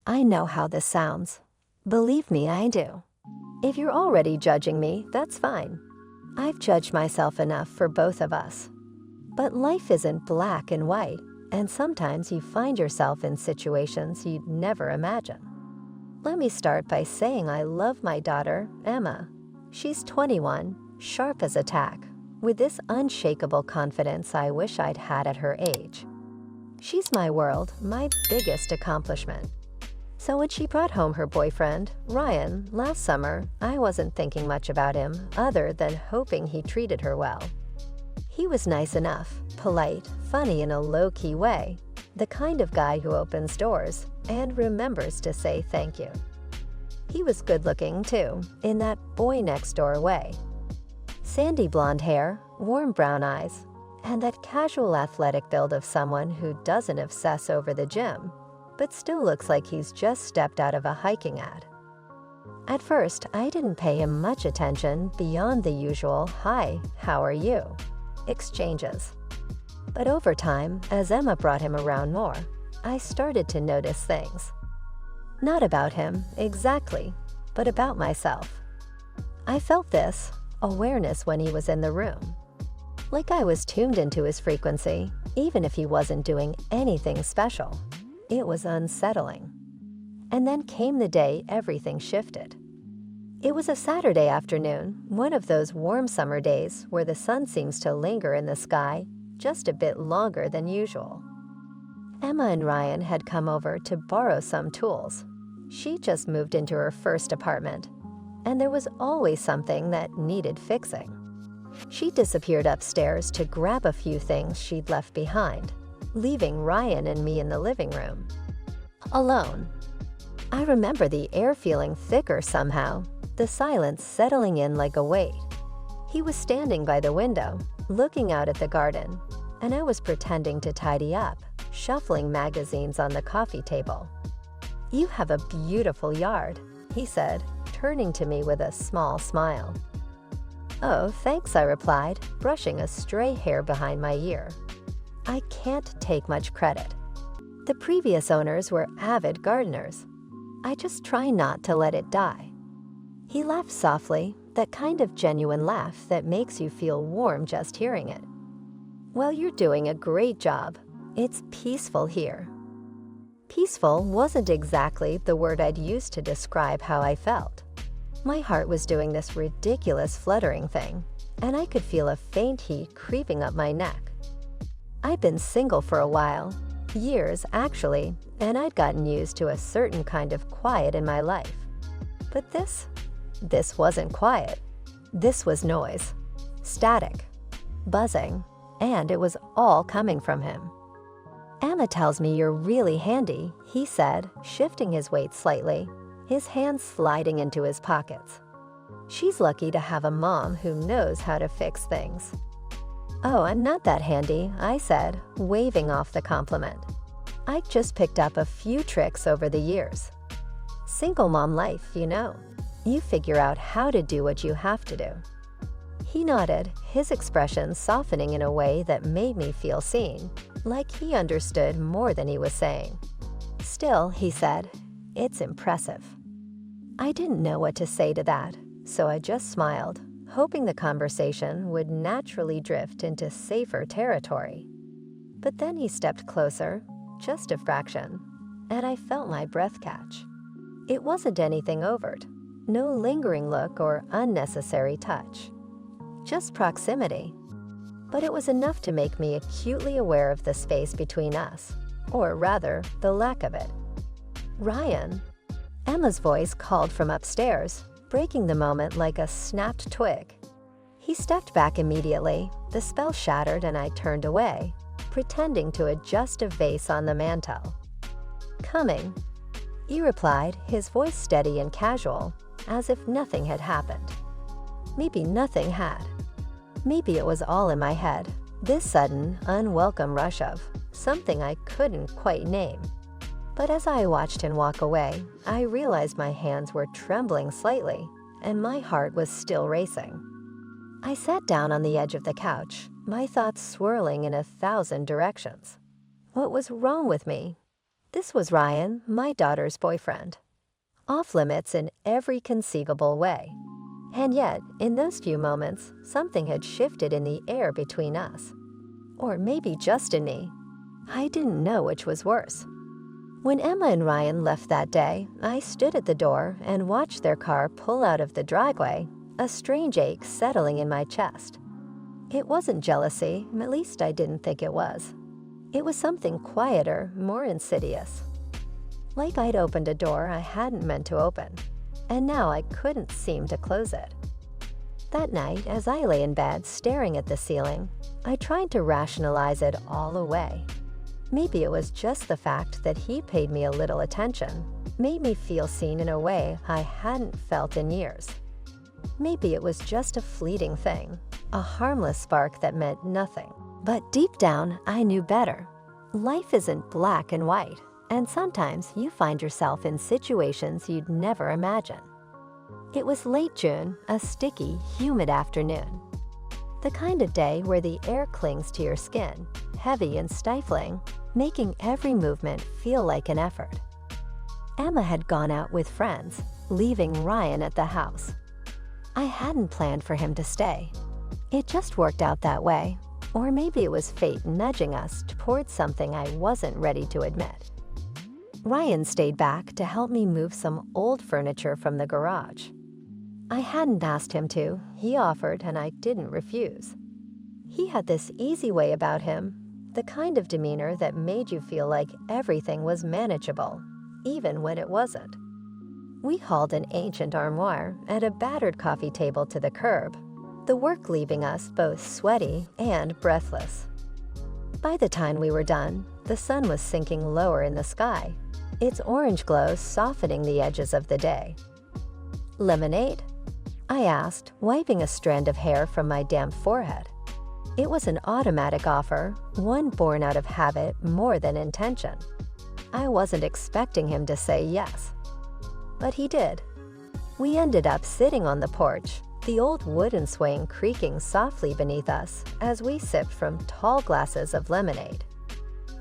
I know how this sounds. Believe me, I do. If you're already judging me, that's fine. I've judged myself enough for both of us. But life isn't black and white, and sometimes you find yourself in situations you'd never imagine. Let me start by saying I love my daughter, Emma. She's 21, sharp as a tack, with this unshakable confidence I wish I'd had at her age. She's my world, my biggest accomplishment. So when she brought home her boyfriend, Ryan, last summer, I wasn't thinking much about him other than hoping he treated her well. He was nice enough, polite, funny in a low-key way, the kind of guy who opens doors and remembers to say thank you. He was good-looking, too, in that boy-next-door way. Sandy blonde hair, warm brown eyes, and that casual athletic build of someone who doesn't obsess over the gym, but still looks like he's just stepped out of a hiking ad. At first, I didn't pay him much attention beyond the usual "Hi, how are you?" exchanges. But over time, as Emma brought him around more, I started to notice things. Not about him, exactly, but about myself. I felt this awareness when he was in the room. Like I was tuned into his frequency, even if he wasn't doing anything special. It was unsettling. And then came the day everything shifted. It was a Saturday afternoon, one of those warm summer days where the sun seems to linger in the sky just a bit longer than usual. Emma and Ryan had come over to borrow some tools. She just moved into her first apartment, and there was always something that needed fixing. She disappeared upstairs to grab a few things she'd left behind, leaving Ryan and me in the living room, alone. I remember the air feeling thicker somehow, the silence settling in like a weight. He was standing by the window, looking out at the garden, and I was pretending to tidy up, shuffling magazines on the coffee table. "You have a beautiful yard," he said, turning to me with a small smile. "Oh, thanks," I replied, brushing a stray hair behind my ear. I can't take much credit. The previous owners were avid gardeners. I just try not to let it die. He laughed softly, that kind of genuine laugh that makes you feel warm just hearing it. "Well, you're doing a great job. It's peaceful here." Peaceful wasn't exactly the word I'd used to describe how I felt. My heart was doing this ridiculous fluttering thing, and I could feel a faint heat creeping up my neck. I'd been single for a while, years actually, and I'd gotten used to a certain kind of quiet in my life. But this wasn't quiet. This was noise, static, buzzing, and it was all coming from him. "Emma tells me you're really handy," he said, shifting his weight slightly, his hands sliding into his pockets. "She's lucky to have a mom who knows how to fix things." "Oh, I'm not that handy," I said, waving off the compliment. "I just picked up a few tricks over the years. Single mom life, you know. You figure out how to do what you have to do." He nodded, his expression softening in a way that made me feel seen, like he understood more than he was saying. "Still," he said, "it's impressive." I didn't know what to say to that, so I just smiled, hoping the conversation would naturally drift into safer territory. But then he stepped closer, just a fraction, and I felt my breath catch. It wasn't anything overt, no lingering look or unnecessary touch, just proximity. But it was enough to make me acutely aware of the space between us, or rather, the lack of it. "Ryan," Emma's voice called from upstairs, breaking the moment like a snapped twig. He stepped back immediately, the spell shattered, and I turned away, pretending to adjust a vase on the mantel. "Coming," he replied, his voice steady and casual, as if nothing had happened. Maybe nothing had. Maybe it was all in my head, this sudden, unwelcome rush of something I couldn't quite name. But as I watched him walk away, I realized my hands were trembling slightly, and my heart was still racing. I sat down on the edge of the couch, my thoughts swirling in 1,000 directions. What was wrong with me? This was Ryan, my daughter's boyfriend. Off limits in every conceivable way. And yet, in those few moments, something had shifted in the air between us. Or maybe just in me. I didn't know which was worse. When Emma and Ryan left that day, I stood at the door and watched their car pull out of the driveway, a strange ache settling in my chest. It wasn't jealousy, at least I didn't think it was. It was something quieter, more insidious. Like I'd opened a door I hadn't meant to open, and now I couldn't seem to close it. That night, as I lay in bed staring at the ceiling, I tried to rationalize it all away. Maybe it was just the fact that he paid me a little attention, made me feel seen in a way I hadn't felt in years. Maybe it was just a fleeting thing, a harmless spark that meant nothing. But deep down, I knew better. Life isn't black and white, and sometimes you find yourself in situations you'd never imagine. It was late June, a sticky, humid afternoon. The kind of day where the air clings to your skin, heavy and stifling, making every movement feel like an effort. Emma had gone out with friends, leaving Ryan at the house. I hadn't planned for him to stay. It just worked out that way, or maybe it was fate nudging us towards something I wasn't ready to admit. Ryan stayed back to help me move some old furniture from the garage. I hadn't asked him to, he offered, and I didn't refuse. He had this easy way about him, the kind of demeanor that made you feel like everything was manageable, even when it wasn't. We hauled an ancient armoire and a battered coffee table to the curb, the work leaving us both sweaty and breathless. By the time we were done, the sun was sinking lower in the sky, its orange glow softening the edges of the day. "Lemonade?" I asked, wiping a strand of hair from my damp forehead. It was an automatic offer, one born out of habit more than intention. I wasn't expecting him to say yes. But he did. We ended up sitting on the porch, the old wooden swing creaking softly beneath us as we sipped from tall glasses of lemonade.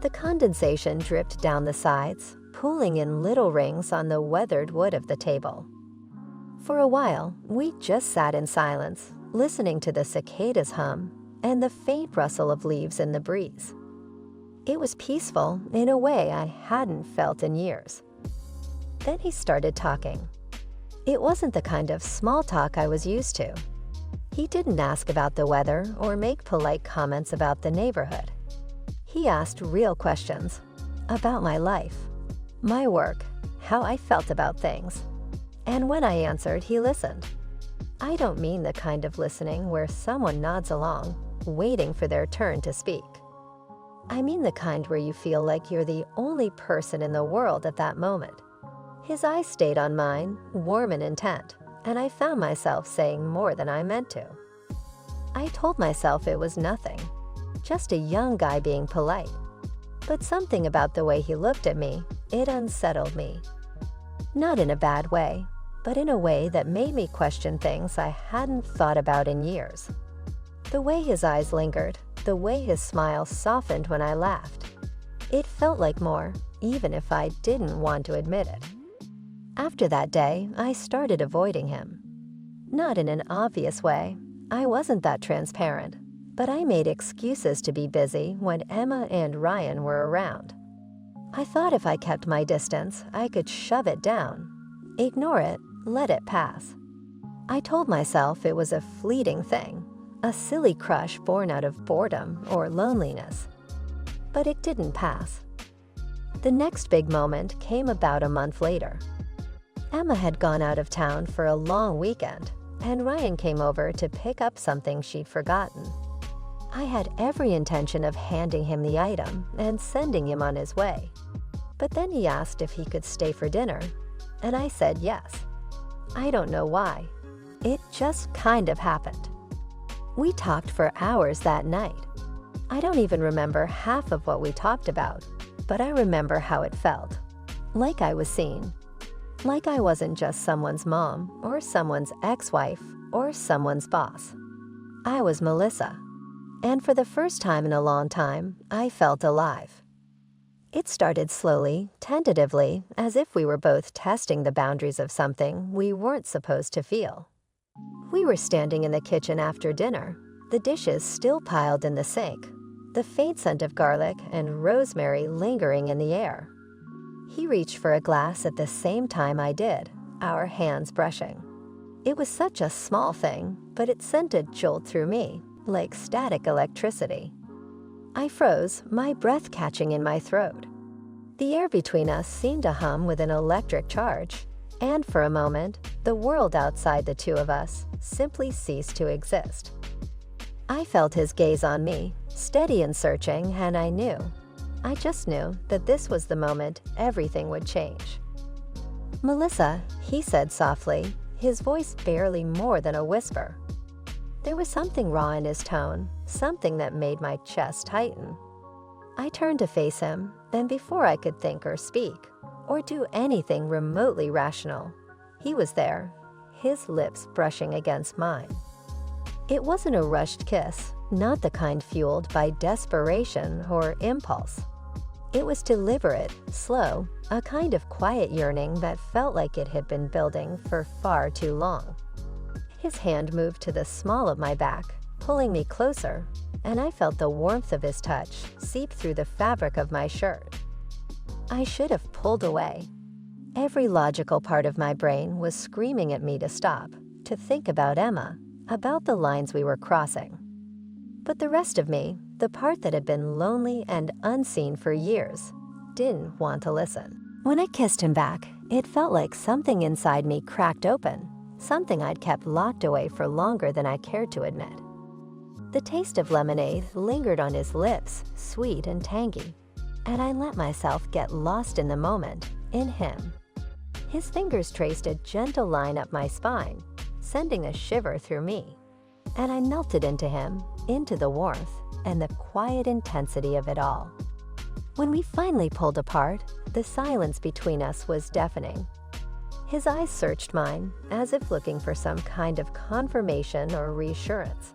The condensation dripped down the sides, pooling in little rings on the weathered wood of the table. For a while, we just sat in silence, listening to the cicadas hum and the faint rustle of leaves in the breeze. It was peaceful in a way I hadn't felt in years. Then he started talking. It wasn't the kind of small talk I was used to. He didn't ask about the weather or make polite comments about the neighborhood. He asked real questions about my life, my work, how I felt about things. And when I answered, he listened. I don't mean the kind of listening where someone nods along, waiting for their turn to speak. I mean the kind where you feel like you're the only person in the world at that moment. His eyes stayed on mine, warm and intent, and I found myself saying more than I meant to. I told myself it was nothing, just a young guy being polite. But something about the way he looked at me, it unsettled me. Not in a bad way, but in a way that made me question things I hadn't thought about in years. The way his eyes lingered, the way his smile softened when I laughed. It felt like more, even if I didn't want to admit it. After that day, I started avoiding him. Not in an obvious way. I wasn't that transparent, but I made excuses to be busy when Emma and Ryan were around. I thought if I kept my distance, I could shove it down, ignore it, let it pass. I told myself it was a fleeting thing, a silly crush born out of boredom or loneliness. But it didn't pass. The next big moment came about a month later. Emma had gone out of town for a long weekend, and Ryan came over to pick up something she'd forgotten. I had every intention of handing him the item and sending him on his way. But then he asked if he could stay for dinner, and I said yes. I don't know why. It just kind of happened. We talked for hours that night. I don't even remember half of what we talked about, but I remember how it felt. Like I was seen. Like I wasn't just someone's mom or someone's ex-wife or someone's boss. I was Melissa. And for the first time in a long time, I felt alive. It started slowly, tentatively, as if we were both testing the boundaries of something we weren't supposed to feel. We were standing in the kitchen after dinner, the dishes still piled in the sink, the faint scent of garlic and rosemary lingering in the air. He reached for a glass at the same time I did, our hands brushing. It was such a small thing, but it sent a jolt through me, like static electricity. I froze, my breath catching in my throat. The air between us seemed to hum with an electric charge, and for a moment, the world outside the two of us simply ceased to exist. I felt his gaze on me, steady and searching, and I just knew that this was the moment everything would change. "Melissa," he said softly, his voice barely more than a whisper. There was something raw in his tone, something that made my chest tighten. I turned to face him, and before I could think or speak, or do anything remotely rational, he was there, his lips brushing against mine. It wasn't a rushed kiss, not the kind fueled by desperation or impulse. It was deliberate, slow, a kind of quiet yearning that felt like it had been building for far too long. His hand moved to the small of my back, pulling me closer, and I felt the warmth of his touch seep through the fabric of my shirt. I should have pulled away. Every logical part of my brain was screaming at me to stop, to think about Emma, about the lines we were crossing. But the rest of me, the part that had been lonely and unseen for years, didn't want to listen. When I kissed him back, it felt like something inside me cracked open, something I'd kept locked away for longer than I cared to admit. The taste of lemonade lingered on his lips, sweet and tangy, and I let myself get lost in the moment, in him. His fingers traced a gentle line up my spine, sending a shiver through me, and I melted into him, into the warmth and the quiet intensity of it all. When we finally pulled apart, the silence between us was deafening. His eyes searched mine, as if looking for some kind of confirmation or reassurance.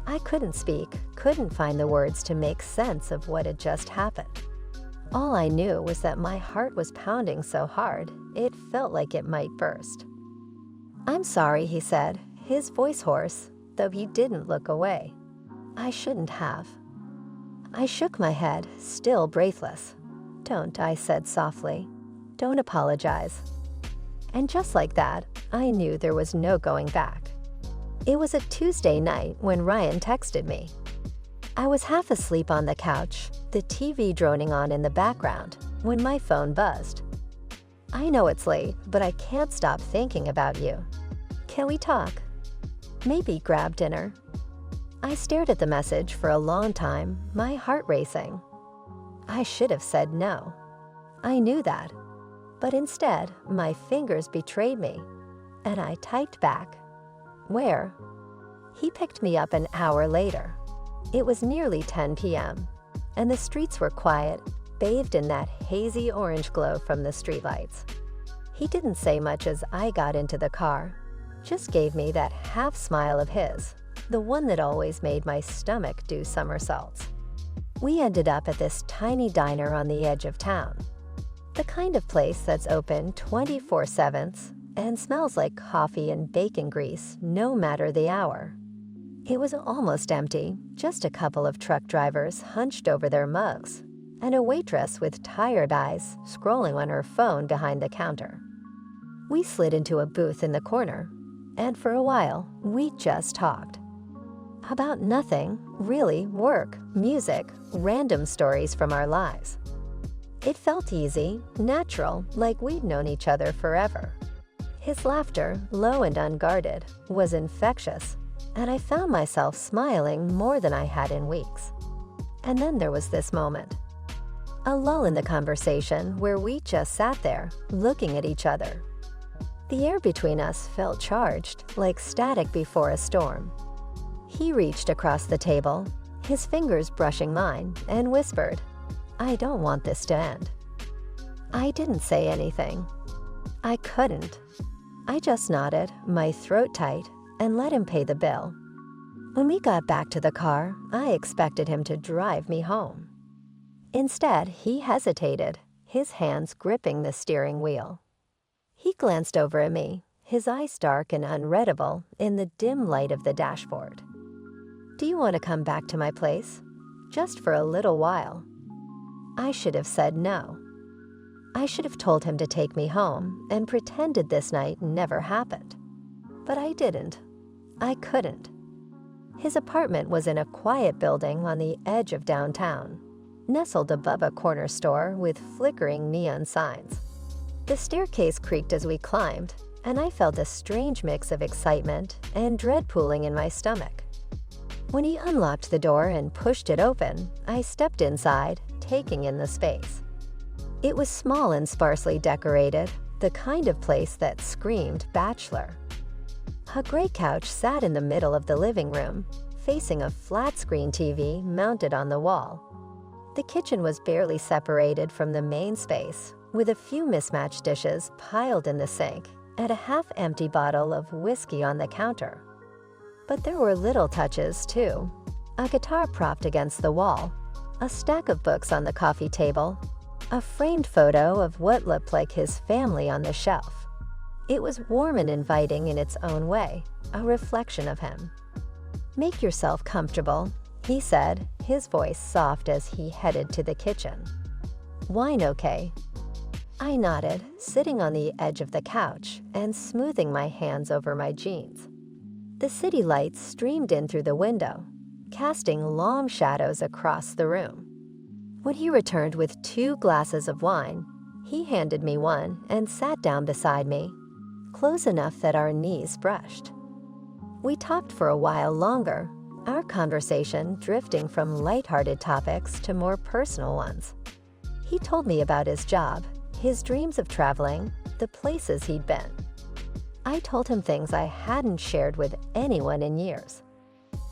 I couldn't speak, couldn't find the words to make sense of what had just happened. All I knew was that my heart was pounding so hard, it felt like it might burst. "I'm sorry," he said, his voice hoarse, though he didn't look away. "I shouldn't have." I shook my head, still breathless. "Don't," I said softly. "Don't apologize." And just like that, I knew there was no going back. It was a Tuesday night when Ryan texted me. I was half asleep on the couch, the TV droning on in the background, when my phone buzzed. "I know it's late, but I can't stop thinking about you. Can we talk? Maybe grab dinner?" I stared at the message for a long time, my heart racing. I should have said no. I knew that. But instead, my fingers betrayed me, and I typed back, "Where?" He picked me up an hour later. It was nearly 10 p.m., and the streets were quiet, bathed in that hazy orange glow from the streetlights. He didn't say much as I got into the car, just gave me that half smile of his, the one that always made my stomach do somersaults. We ended up at this tiny diner on the edge of town, the kind of place that's open 24/7 and smells like coffee and bacon grease no matter the hour. It was almost empty, just a couple of truck drivers hunched over their mugs, and a waitress with tired eyes scrolling on her phone behind the counter. We slid into a booth in the corner, and for a while, we just talked. About nothing, really, work, music, random stories from our lives. It felt easy, natural, like we'd known each other forever. His laughter, low and unguarded, was infectious, and I found myself smiling more than I had in weeks. And then there was this moment. A lull in the conversation where we just sat there, looking at each other. The air between us felt charged, like static before a storm. He reached across the table, his fingers brushing mine, and whispered, "I don't want this to end." I didn't say anything. I couldn't. I just nodded, my throat tight, and let him pay the bill. When we got back to the car, I expected him to drive me home. Instead, he hesitated, his hands gripping the steering wheel. He glanced over at me, his eyes dark and unreadable in the dim light of the dashboard. "Do you want to come back to my place? Just for a little while." I should have said no. I should have told him to take me home and pretended this night never happened. But I didn't. I couldn't. His apartment was in a quiet building on the edge of downtown, nestled above a corner store with flickering neon signs. The staircase creaked as we climbed, and I felt a strange mix of excitement and dread pooling in my stomach. When he unlocked the door and pushed it open, I stepped inside, taking in the space. It was small and sparsely decorated, the kind of place that screamed bachelor. A gray couch sat in the middle of the living room, facing a flat-screen TV mounted on the wall. The kitchen was barely separated from the main space, with a few mismatched dishes piled in the sink and a half-empty bottle of whiskey on the counter. But there were little touches, too. A guitar propped against the wall, a stack of books on the coffee table, a framed photo of what looked like his family on the shelf. It was warm and inviting in its own way, a reflection of him. "Make yourself comfortable," he said, his voice soft as he headed to the kitchen. "Wine okay?" I nodded, sitting on the edge of the couch and smoothing my hands over my jeans. The city lights streamed in through the window, casting long shadows across the room. When he returned with 2 glasses of wine, he handed me one and sat down beside me, close enough that our knees brushed. We talked for a while longer, our conversation drifting from lighthearted topics to more personal ones. He told me about his job, his dreams of traveling, the places he'd been. I told him things I hadn't shared with anyone in years.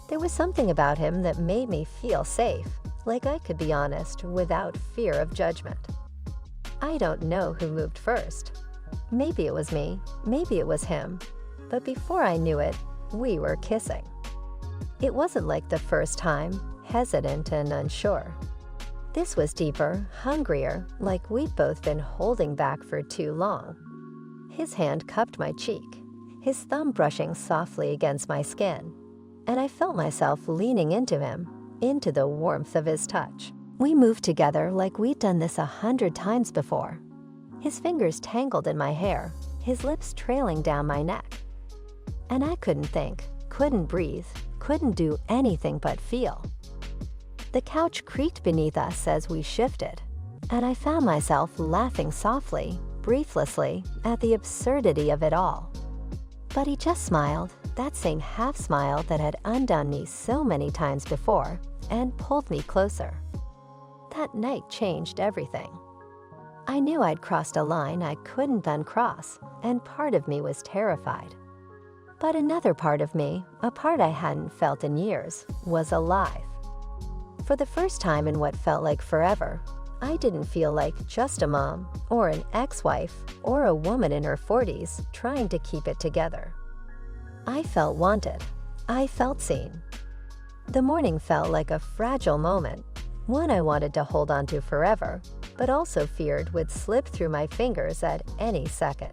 There was something about him that made me feel safe, like I could be honest without fear of judgment. I don't know who moved first. Maybe it was me, maybe it was him, but before I knew it, we were kissing. It wasn't like the first time, hesitant and unsure. This was deeper, hungrier, like we'd both been holding back for too long. His hand cupped my cheek, his thumb brushing softly against my skin, and I felt myself leaning into him, into the warmth of his touch. We moved together like we'd done this 100 times before. His fingers tangled in my hair, his lips trailing down my neck. And I couldn't think, couldn't breathe, couldn't do anything but feel. The couch creaked beneath us as we shifted, and I found myself laughing softly, breathlessly, at the absurdity of it all. But he just smiled, that same half smile that had undone me so many times before, and pulled me closer. That night changed everything. I knew I'd crossed a line I couldn't uncross, and part of me was terrified. But another part of me, a part I hadn't felt in years, was alive. For the first time in what felt like forever, I didn't feel like just a mom, or an ex-wife, or a woman in her 40s trying to keep it together. I felt wanted. I felt seen. The morning felt like a fragile moment, one I wanted to hold on to forever, but also feared would slip through my fingers at any second.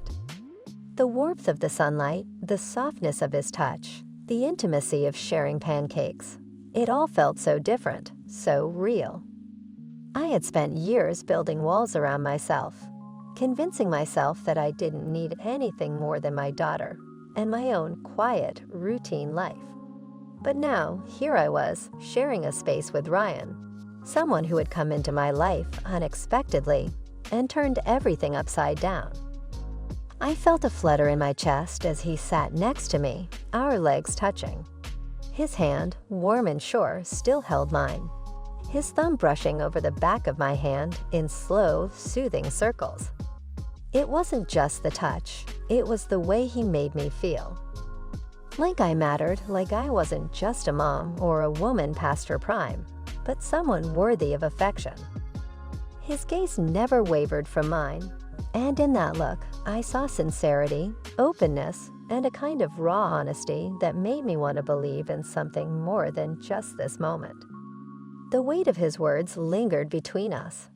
The warmth of the sunlight, the softness of his touch, the intimacy of sharing pancakes, it all felt so different, so real. I had spent years building walls around myself, convincing myself that I didn't need anything more than my daughter and my own quiet, routine life. But now, here I was, sharing a space with Ryan, someone who had come into my life unexpectedly and turned everything upside down. I felt a flutter in my chest as he sat next to me, our legs touching. His hand, warm and sure, still held mine, his thumb brushing over the back of my hand in slow, soothing circles. It wasn't just the touch, it was the way he made me feel. Like I mattered, like I wasn't just a mom or a woman past her prime, but someone worthy of affection. His gaze never wavered from mine, and in that look, I saw sincerity, openness, and a kind of raw honesty that made me want to believe in something more than just this moment. The weight of his words lingered between us.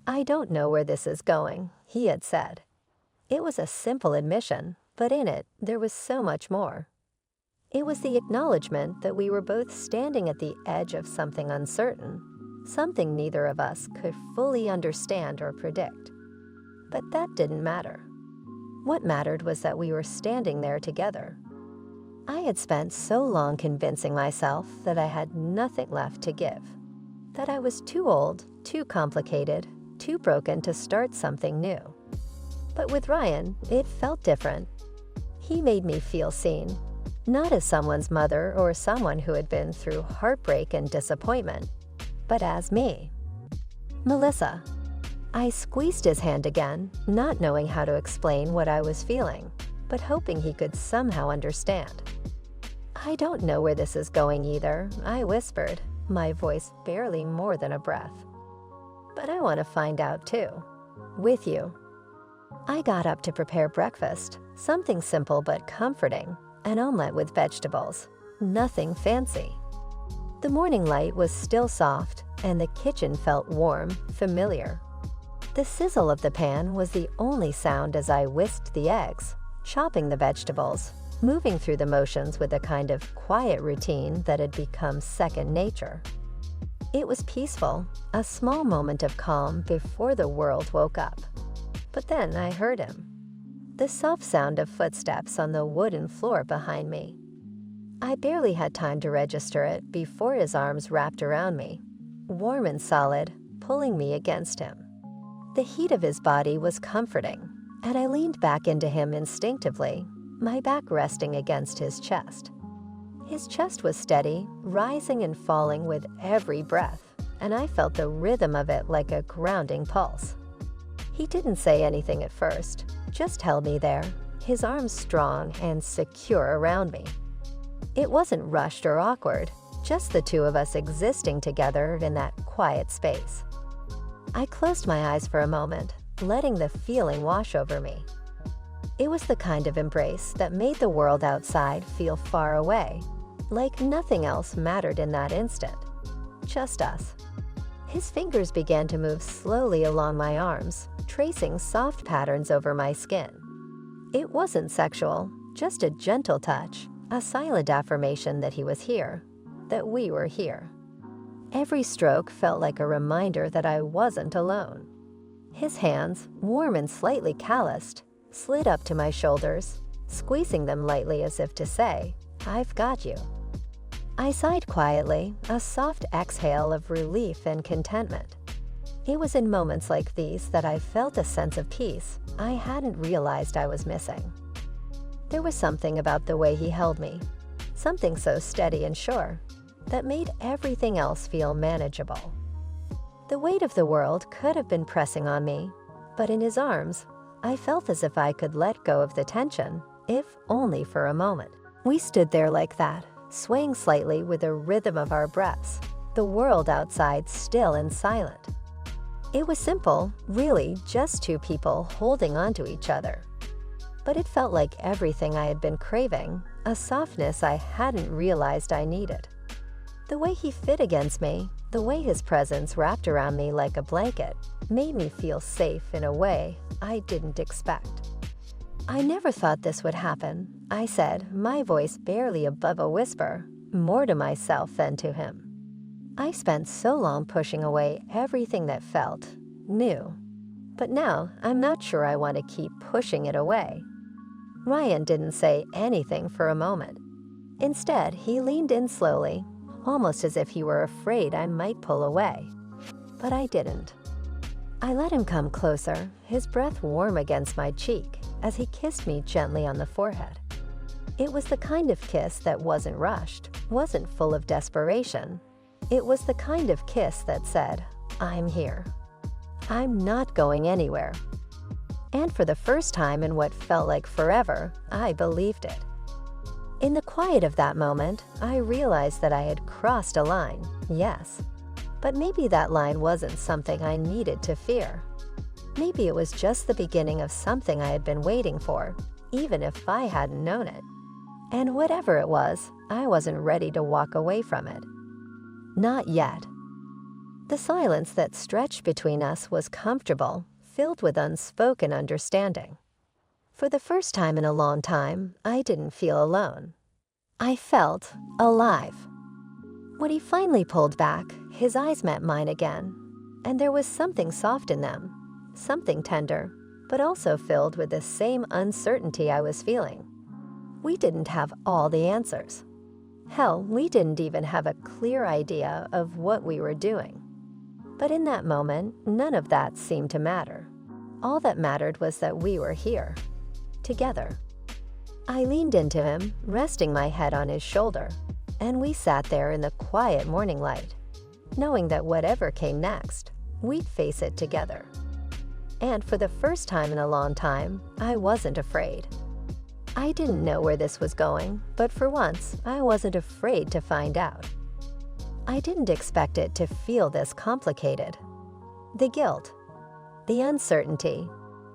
"I don't know where this is going," he had said. It was a simple admission, but in it, there was so much more. It was the acknowledgement that we were both standing at the edge of something uncertain, something neither of us could fully understand or predict. But that didn't matter. What mattered was that we were standing there together. I had spent so long convincing myself that I had nothing left to give, that I was too old, too complicated, too broken to start something new. But with Ryan, it felt different. He made me feel seen, not as someone's mother or someone who had been through heartbreak and disappointment, but as me. "Melissa." I squeezed his hand again, not knowing how to explain what I was feeling, but hoping he could somehow understand. "I don't know where this is going either," I whispered, my voice barely more than a breath. "But I want to find out too. With you." I got up to prepare breakfast, something simple but comforting, an omelet with vegetables, nothing fancy. The morning light was still soft, and the kitchen felt warm, familiar. The sizzle of the pan was the only sound as I whisked the eggs, chopping the vegetables, moving through the motions with a kind of quiet routine that had become second nature. It was peaceful, a small moment of calm before the world woke up. But then I heard him. The soft sound of footsteps on the wooden floor behind me. I barely had time to register it before his arms wrapped around me, warm and solid, pulling me against him. The heat of his body was comforting, and I leaned back into him instinctively, my back resting against his chest. His chest was steady, rising and falling with every breath, and I felt the rhythm of it like a grounding pulse. He didn't say anything at first, just held me there, his arms strong and secure around me. It wasn't rushed or awkward, just the two of us existing together in that quiet space. I closed my eyes for a moment, letting the feeling wash over me. It was the kind of embrace that made the world outside feel far away, like nothing else mattered in that instant. Just us. His fingers began to move slowly along my arms, tracing soft patterns over my skin. It wasn't sexual, just a gentle touch, a silent affirmation that he was here, that we were here. Every stroke felt like a reminder that I wasn't alone. His hands, warm and slightly calloused, slid up to my shoulders, squeezing them lightly as if to say, "I've got you." I sighed quietly, a soft exhale of relief and contentment. It was in moments like these that I felt a sense of peace I hadn't realized I was missing. There was something about the way he held me, something so steady and sure, that made everything else feel manageable. The weight of the world could have been pressing on me, but in his arms, I felt as if I could let go of the tension, if only for a moment. We stood there like that, swaying slightly with the rhythm of our breaths, the world outside still and silent. It was simple, really just two people holding onto each other. But it felt like everything I had been craving, a softness I hadn't realized I needed. The way he fit against me, the way his presence wrapped around me like a blanket, made me feel safe in a way I didn't expect. "I never thought this would happen," I said, my voice barely above a whisper, more to myself than to him. I spent so long pushing away everything that felt new, but now I'm not sure I want to keep pushing it away. Ryan didn't say anything for a moment. Instead, he leaned in slowly, almost as if he were afraid I might pull away. But I didn't. I let him come closer, his breath warm against my cheek, as he kissed me gently on the forehead. It was the kind of kiss that wasn't rushed, wasn't full of desperation. It was the kind of kiss that said, "I'm here. I'm not going anywhere." And for the first time in what felt like forever, I believed it. In the quiet of that moment, I realized that I had crossed a line, yes. But maybe that line wasn't something I needed to fear. Maybe it was just the beginning of something I had been waiting for, even if I hadn't known it. And whatever it was, I wasn't ready to walk away from it. Not yet. The silence that stretched between us was comfortable, filled with unspoken understanding. For the first time in a long time, I didn't feel alone. I felt alive. When he finally pulled back, his eyes met mine again, and there was something soft in them, something tender, but also filled with the same uncertainty I was feeling. We didn't have all the answers. Hell, we didn't even have a clear idea of what we were doing. But in that moment, none of that seemed to matter. All that mattered was that we were here, together. I leaned into him, resting my head on his shoulder, and we sat there in the quiet morning light, knowing that whatever came next, we'd face it together. And for the first time in a long time, I wasn't afraid. I didn't know where this was going, but for once, I wasn't afraid to find out. I didn't expect it to feel this complicated. The guilt, the uncertainty,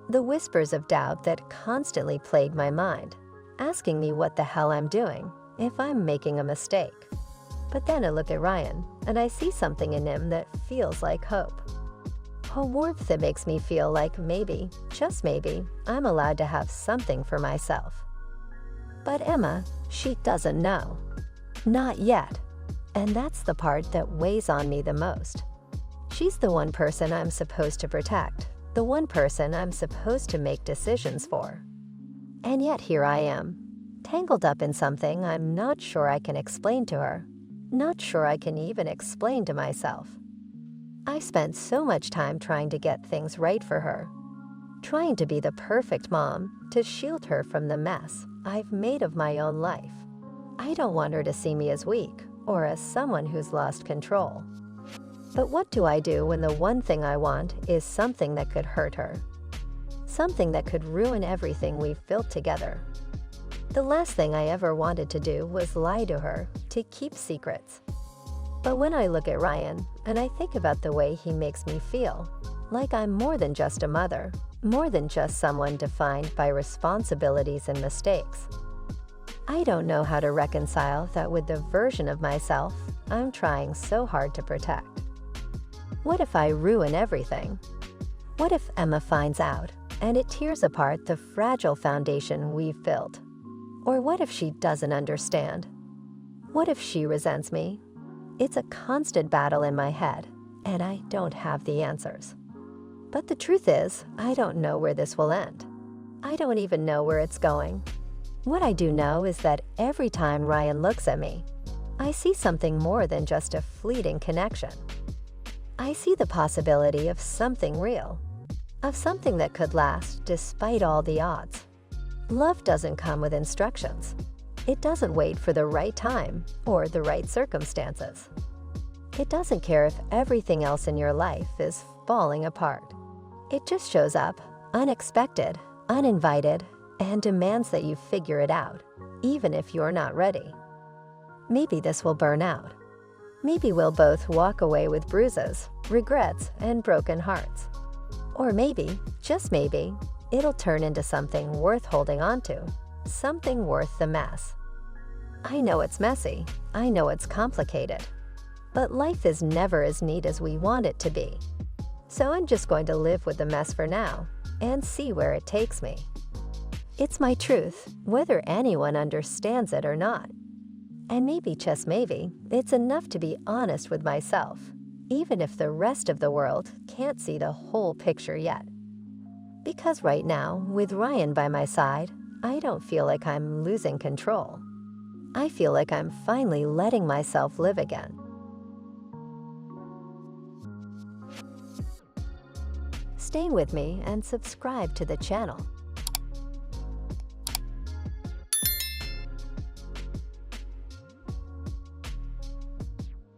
the whispers of doubt that constantly plagued my mind, asking me what the hell I'm doing, if I'm making a mistake. But then I look at Ryan, and I see something in him that feels like hope. A warmth that makes me feel like maybe, just maybe, I'm allowed to have something for myself. But Emma, she doesn't know. Not yet. And that's the part that weighs on me the most. She's the one person I'm supposed to protect, the one person I'm supposed to make decisions for. And yet here I am, tangled up in something I'm not sure I can explain to her, not sure I can even explain to myself. I spent so much time trying to get things right for her, trying to be the perfect mom to shield her from the mess I've made of my own life. I don't want her to see me as weak or as someone who's lost control. But what do I do when the one thing I want is something that could hurt her? Something that could ruin everything we've built together. The last thing I ever wanted to do was lie to her to keep secrets. But when I look at Ryan and I think about the way he makes me feel, like I'm more than just a mother, more than just someone defined by responsibilities and mistakes, I don't know how to reconcile that with the version of myself I'm trying so hard to protect. What if I ruin everything? What if Emma finds out and it tears apart the fragile foundation we've built? Or what if she doesn't understand? What if she resents me? It's a constant battle in my head, and I don't have the answers. But the truth is, I don't know where this will end. I don't even know where it's going. What I do know is that every time Ryan looks at me, I see something more than just a fleeting connection. I see the possibility of something real, of something that could last despite all the odds. Love doesn't come with instructions. It doesn't wait for the right time or the right circumstances. It doesn't care if everything else in your life is falling apart. It just shows up, unexpected, uninvited, and demands that you figure it out, even if you're not ready. Maybe this will burn out. Maybe we'll both walk away with bruises, regrets, and broken hearts. Or maybe, just maybe, it'll turn into something worth holding on to, something worth the mess. I know it's messy, I know it's complicated, but life is never as neat as we want it to be. So I'm just going to live with the mess for now and see where it takes me. It's my truth, whether anyone understands it or not. And maybe, just maybe, it's enough to be honest with myself, even if the rest of the world can't see the whole picture yet. Because right now, with Ryan by my side, I don't feel like I'm losing control. I feel like I'm finally letting myself live again. Stay with me and subscribe to the channel.